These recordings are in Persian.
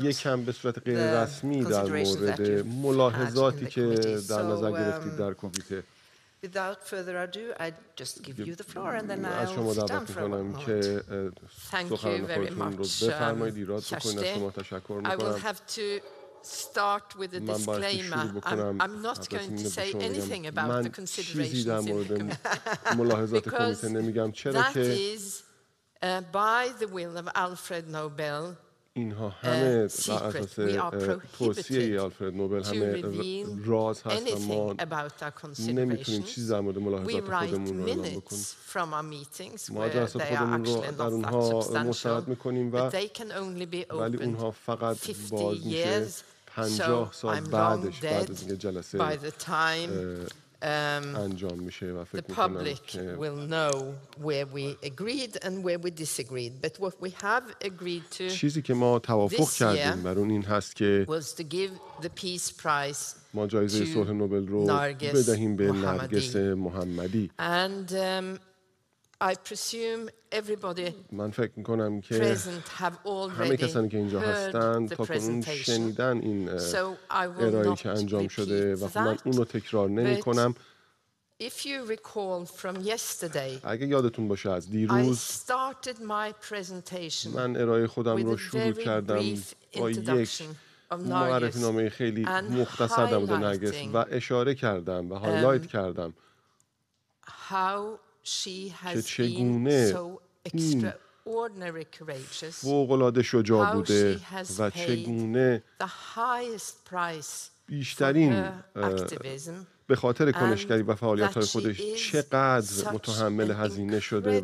یکم به صورت غیر رسمی در مورد ملاحظاتی که در نظر گرفتید در کمیته. از شما دعوت میکنم که سخنرانی خودتون رو بفرمایید، ایراد بکنید. از شما تشکر میکنم. من باید شروع بکنم. من چیزی در مورد ملاحظات کمیته نمیگم، چرا که اینها همه بر اساس توصیه آلفرد نوبل همه راز هست و ما نمیتونیم چیزی در مورد ملاحظات خودمون رو اعلام بکنیم. ما جلسات خودمون رو در اونها مستند میکنیم ولی اونها فقط باز میشه 50 سال بعدش، بعد از اینکه جلسه انجام میشه و فکر میکنم که چیزی که ما توافق کردیم بر اون این هست که ما جایزه صلح نوبل رو بدهیم به نرگس محمدی. من فکر میکنم که همه کسانی که اینجا هستند تا کنون شنیدن این ارائه‌ای که انجام شده و من اون رو تکرار نمی کنم. اگه یادتون باشه از دیروز من ارائه خودم رو شروع کردم با یک معرفی نامه خیلی مختصر در مورد نرگس و اشاره کردم و هایلایت کردم که چگونه این فوق‌العاده شجاع بوده و چگونه بیشترین به خاطر کنشگری و فعالیت‌های خودش چقدر متحمل هزینه شده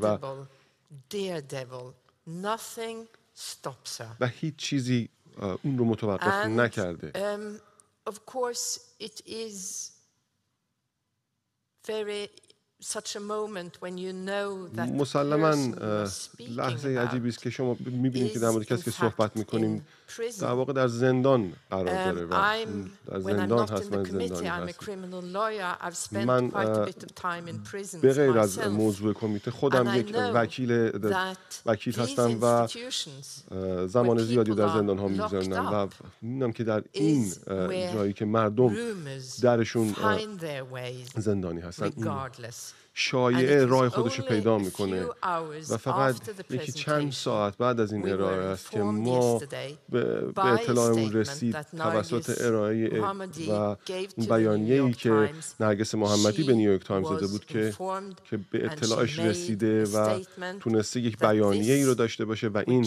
و هیچ چیزی اون رو متوقف نکرده. مسلماً لحظه عجیبی است که شما می‌بینید که در مورد کسی که صحبت می‌کنیم در واقع در زندان قرار داره و در زندان هست و زندانی هست. من به غیر از موضوع کمیته خودم یک وکیل هستم و زمان زیادی در زندان ها می‌گذرونم و می‌بینم که در این جایی که مردم درشون زندانی هستن شایعه راه خودش رو پیدا میکنه و فقط یکی چند ساعت بعد از این ارائه است که ما به اطلاعمون رسید توسط ارائه و اون بیانیه‌ای که نرگس محمدی به نیویورک تایمز داده بود که به اطلاعش رسیده و تونسته یک بیانیه‌ای رو داشته باشه و این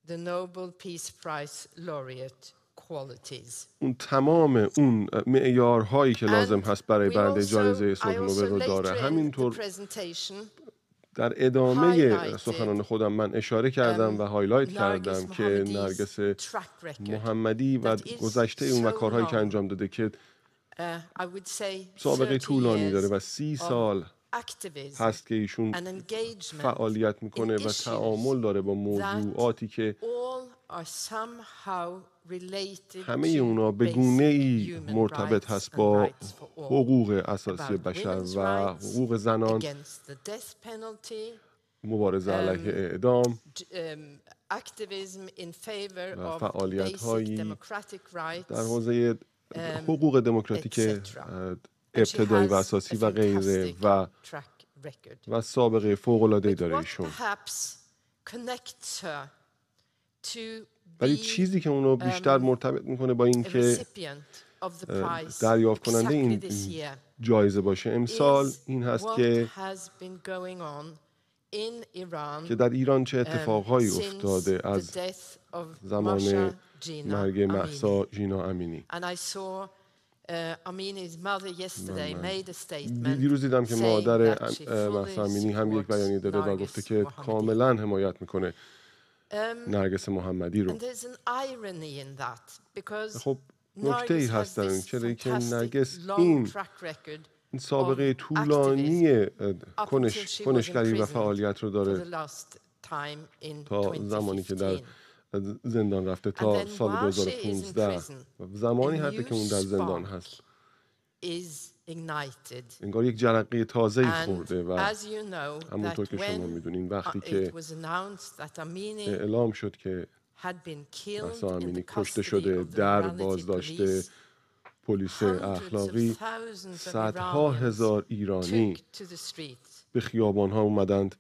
the Nobel Peace Prize laureate qualities. اون تمام اون معیارهایی که لازم هست برای برنده جایزه صلح نوبل رو داره. همینطور در ادامه سخنان خودم من اشاره کردم و هایلایت کردم که نرگس محمدی و گذشته اون و کارهایی که انجام داده که سابقه طولانی داره و 30 سال هست که ایشون فعالیت میکنه و تعامل داره با موضوعاتی که همه اونا به گونه‌ای مرتبط هست با حقوق اساسی بشر و حقوق زنان، مبارزه علیه اعدام و فعالیت‌هایی در حوزه حقوق دموکراتیک ابتدایی و اساسی و غیره و سابقه فوق‌العاده‌ای داره ایشون. ولی چیزی که اونو بیشتر مرتبط میکنه با این که دریافت کننده این جایزه باشه امسال این هست که در ایران چه اتفاقهایی افتاده از زمان مرگ مهسا ژینا امینی. دیروز دیدم که مادر مهسا امینی هم یک بیانیه داده و گفته که کاملا حمایت میکنه نرگس محمدی رو. خب نکته‌ای هست در این که نرگس این سابقه طولانی کنشگری و فعالیت رو داره تا زمانی که در زندان رفته تا سال 2015 زمانی حتی که اون در زندان هست انگار یک جرقه تازه‌ای خورده و همونطور که شما میدونین وقتی که اعلام شد که مهسا امینی کشته شده در بازداشته پلیس اخلاقی صدها هزار ایرانی به خیابان‌ها اومدند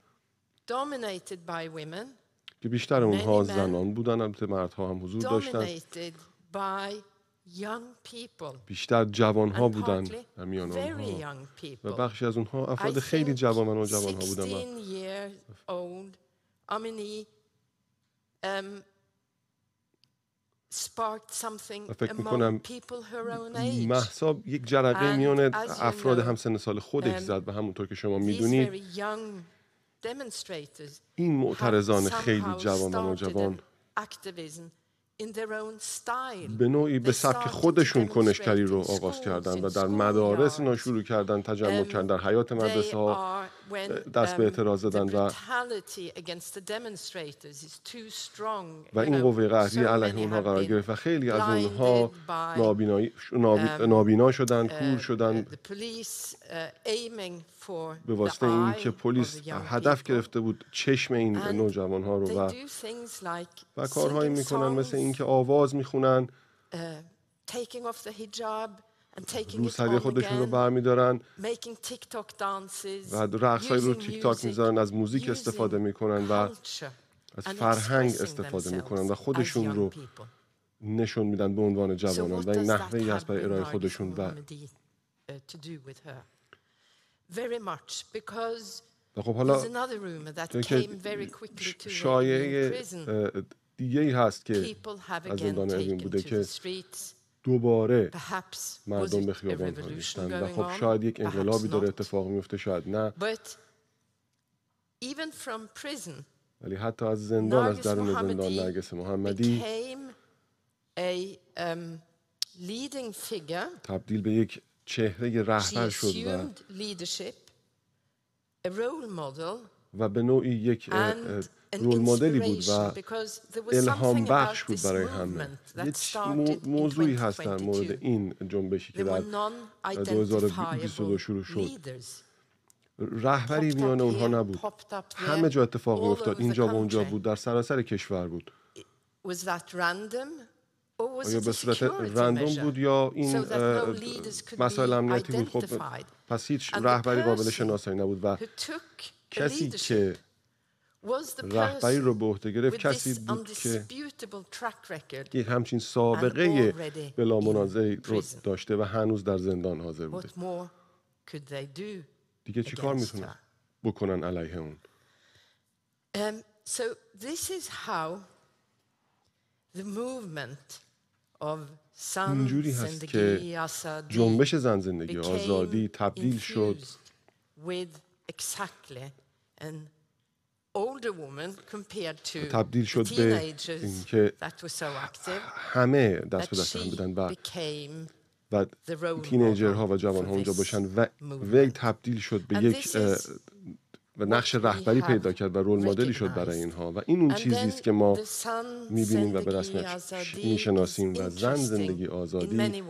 که بیشتر اونها زنان بودن، البته مردها هم حضور داشتند، بیشتر جوان‌ها بودن در میان اونها و بخشی از اونها افراد خیلی جوان و نوجوان‌ها بودن. و فکر میکنم مهسا یک جرقه میان افراد همسن سال خودش زد و همونطور که شما میدونید این معترضان خیلی جوان و نوجوان به نوعی به سبک خودشون کنشگری رو آغاز کردن و در مدارس اینا شروع کردن تجمع کردن، در حیات مدرسه ها دست به اعتراض زدن و این قوه قهری علیه اونها قرار گرفت و خیلی از اونها نابینا شدن، کور شدن به واسطه این که پلیس هدف گرفته بود چشم این نوجوان‌ها رو و کارهایی میکنن مثل این که آواز میخونن، روسری خودشون رو برمیدارن و رقص‌های رو تیک تاک میذارن، از موزیک استفاده میکنن و از فرهنگ استفاده میکنن و خودشون رو نشون میدن به عنوان جوانان و این نحوهی هست برای ارائه خودشون و خب حالا شایعه دیگه‌ای هست که از زندان اوین بوده که دوباره مردم به خیابان‌ها ریختن و خب شاید یک انقلابی داره اتفاق میفته، شاید نه، ولی حتی از زندان، از درون زندان نرگس محمدی تبدیل به یک چهره رهبر شد و به نوعی یک رول مدلی بود و الهام بخش بود برای همه. یک موضوعی هست در مورد این جنبشی که در 2022 شروع شد. رهبری میان اونها نبود، همه جا اتفاق می‌افتاد، اینجا و اونجا بود، در سراسر کشور بود. آیا به صورت رندوم بود یا این مسائل امنیتی بود؟ خب پس هیچ رهبری قابل شناسایی نبود و کسی که رهبری رو به عهده گرفت کسی بود که یک همچین سابقه بلا منازعه رو داشته و هنوز در زندان حاضر بوده. دیگه چی کار میتونن بکنن علیه اون؟ اینجوری هست که جنبش زن زندگی آزادی تبدیل شد به اینکه همه دست به دست هم بدن و تینیجرها و جوانها اونجا باشن و وی تبدیل شد به یک و نقش رهبری پیدا کرد و رول مدلی شد برای اینها و این اون چیزی است که ما می‌بینیم و به رسمیت میشناسیم و زن زندگی آزادی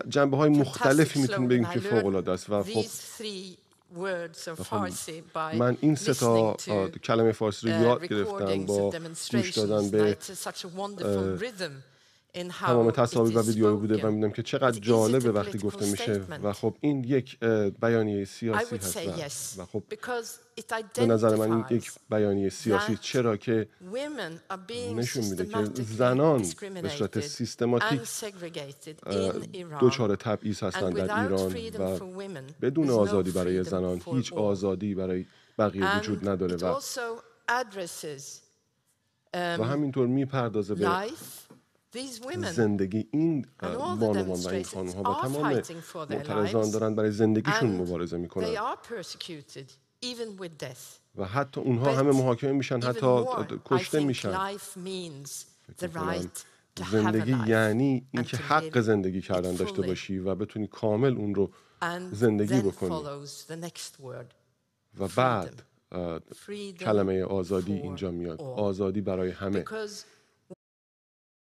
جنبه‌های مختلفی میتونیم بگیم که فوق‌العاده است و خب من این سه تا کلمه فارسی رو یاد گرفتم با گوش دادن به تمام تصاویر و ویدیوهای بوده و می‌دونم که چقدر جالبه وقتی گفته میشه و خب این یک بیانیه سیاسی هست و خب به نظر من این یک بیانیه سیاسی چرا که نشون میده که زنان به صورت سیستماتیک دچار تبعیض هستند در ایران و بدون آزادی برای زنان هیچ آزادی برای بقیه وجود نداره و همینطور میپردازه به زندگی این بانوان و این خانوها و تمام معترضان دارن برای زندگیشون مبارزه میکنن و حتی اونها همه محاکمه میشن، حتی کشته میشن. زندگی یعنی اینکه حق زندگی کردن داشته باشی و بتونی کامل اون رو زندگی بکنی و بعد کلمه آزادی اینجا میاد، آزادی برای همه.